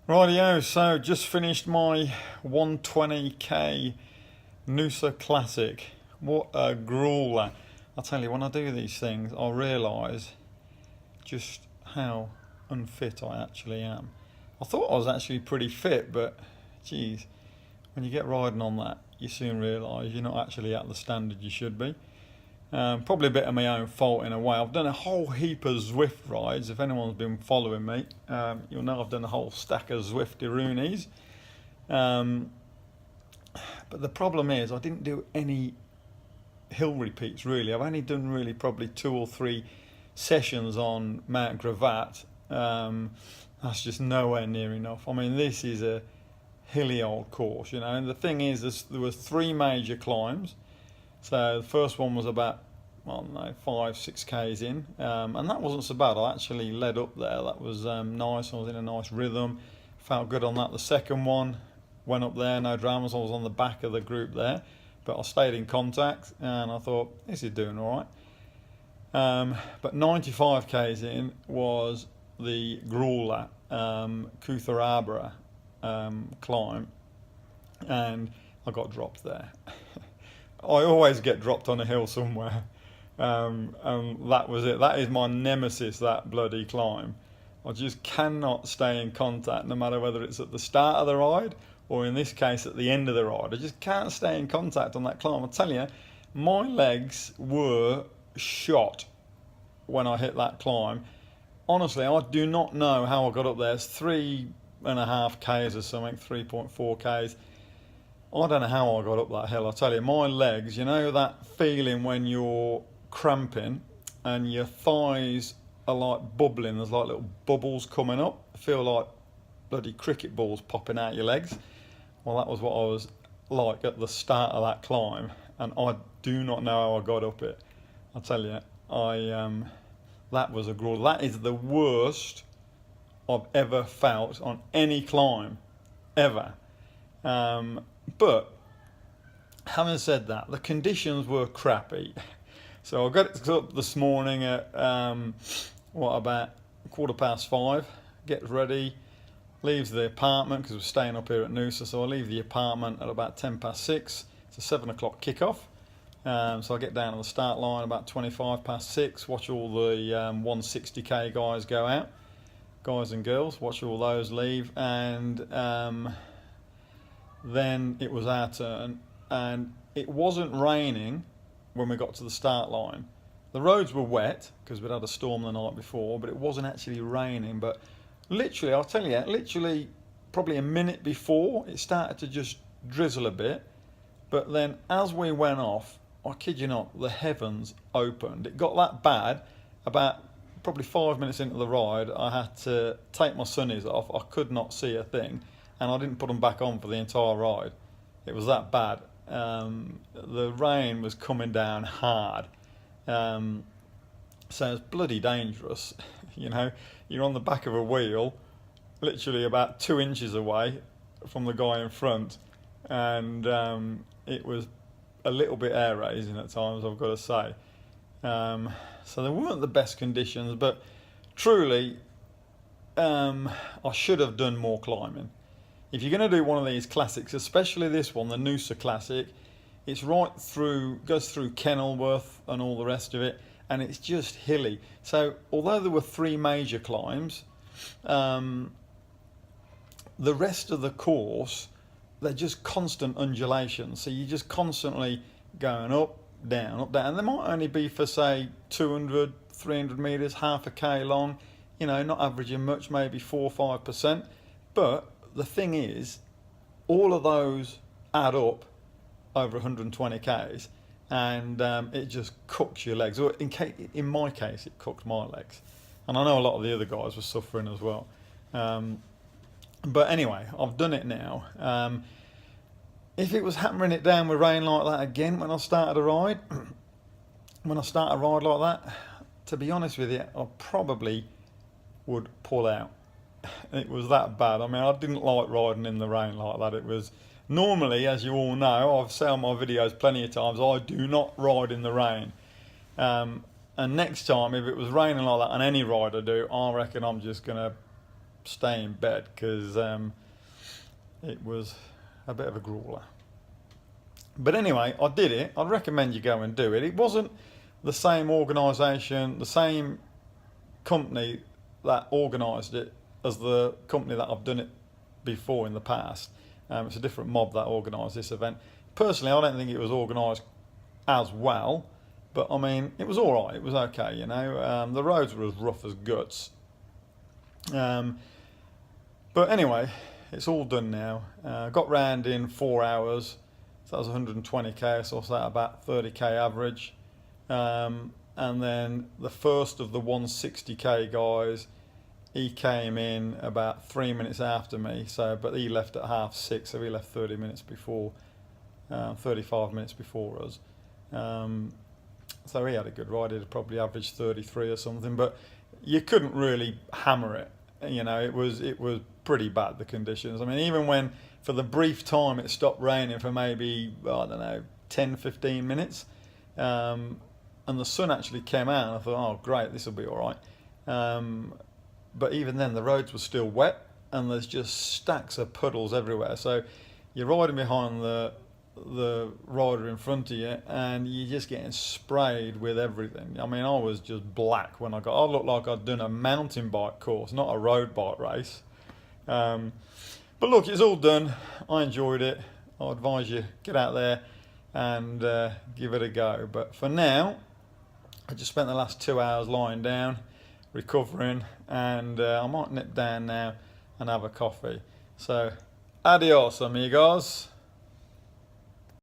Rightio, so just finished my 120k Noosa Classic. What a grueler. I tell you, when I do these things, I realise just how unfit I actually am. I thought I was actually pretty fit, but geez, when you get riding on that, you soon realise you're not actually at the standard you should be. Probably a bit of my own fault in a way. I've done a whole heap of Zwift rides. If anyone's been following me, you'll know I've done a whole stack of Zwifty-roonies. Um, but the problem is I didn't do any hill repeats really. I've only done really probably 2 or 3 sessions on Mount Gravatt. That's just nowhere near enough. I mean, this is a hilly old course, you know. And the thing is, there were 3 major climbs. So the first one was about, I don't know, 5-6 k's in, and that wasn't so bad. I actually led up there. That was nice. I was in a nice rhythm. Felt good on that. The second one went up there, no dramas. I was on the back of the group there, but I stayed in contact, and I thought this is doing all right. But 95 k's in was the grueler, Kutharabra climb, and I got dropped there. I always get dropped on a hill somewhere, and that was it. That is my nemesis, that bloody climb. I just cannot stay in contact, no matter whether it's at the start of the ride or in this case at the end of the ride. I just can't stay in contact on that climb. I tell you, my legs were shot when I hit that climb. Honestly, I do not know how I got up there. It's 3.5 k's or something, 3.4 k's. I don't know how I got up that hill. I tell you, my legs, you know that feeling when you're cramping and your thighs are like bubbling, there's like little bubbles coming up. I feel like bloody cricket balls popping out your legs. Well, that was what I was like at the start of that climb, and I do not know how I got up it. I tell you, that was a gruel. That is the worst I've ever felt on any climb, ever. But having said that, the conditions were crappy. So I got up this morning at about 5:15. Get ready, leaves the apartment because we're staying up here at Noosa. So I leave the apartment at about 6:10. It's a 7 o'clock kickoff. So I get down to the start line about 6:25. Watch all the 160k guys go out, guys and girls. Watch all those leave, and then it was our turn, and it wasn't raining when we got to the start line. The roads were wet because we'd had a storm the night before, but it wasn't actually raining. But literally, I'll tell you, literally probably a minute before, it started to just drizzle a bit. But then as we went off, I kid you not, the heavens opened. It got that bad. About probably 5 minutes into the ride, I had to take my sunnies off. I could not see a thing, and I didn't put them back on for the entire ride. It was that bad. The rain was coming down hard, so it's bloody dangerous. You know, you're on the back of a wheel, literally about 2 inches away from the guy in front, and it was a little bit air raising at times, I've got to say. So they weren't the best conditions, but truly, I should have done more climbing. If you're going to do one of these classics, especially this one, the Noosa Classic, it's right through, goes through Kenilworth and all the rest of it, and it's just hilly. So although there were 3 major climbs, the rest of the course, they're just constant undulations. So you're just constantly going up, down, and they might only be for, say, 200, 300 metres, half a k long, you know, not averaging much, maybe 4 or 5%. But the thing is, all of those add up over 120 k's, and it just cooks your legs. Or in my case, it cooked my legs, and I know a lot of the other guys were suffering as well. But anyway, I've done it now. If it was hammering it down with rain like that again when I started a ride, like that, to be honest with you, I probably would pull out. It was that bad. I mean, I didn't like riding in the rain like that. It was normally, as you all know, I've said on my videos plenty of times, I do not ride in the rain. And next time, if it was raining like that on any ride I do, I reckon I'm just going to stay in bed because it was a bit of a grueler. But anyway, I did it. I'd recommend you go and do it. It wasn't the same organisation, the same company that organised it as the company that I've done it before in the past. It's a different mob that organised this event. Personally, I don't think it was organised as well, but I mean, it was all right. It was okay, you know. The roads were as rough as guts. But anyway, it's all done now. Got round in 4 hours. So that was 120k, so what's that, about 30k average. And then the first of the 160k guys, he came in about 3 minutes after me. So, but he left at 6:30, so he left 30 minutes before, 35 minutes before us. So he had a good ride. He'd probably averaged 33 or something, but you couldn't really hammer it. You know, it was pretty bad, the conditions. I mean, even when for the brief time it stopped raining for maybe, I don't know, 10, 15 minutes, and the sun actually came out, and I thought, oh great, this will be all right. But even then the roads were still wet, and there's just stacks of puddles everywhere. So you're riding behind the rider in front of you, and you're just getting sprayed with everything. I mean, I was just black when I looked like I'd done a mountain bike course, not a road bike race. But look, it's all done. I enjoyed it. I advise you get out there and give it a go. But for now, I just spent the last 2 hours lying down, recovering, and I might nip down now and have a coffee. So, adios, amigos.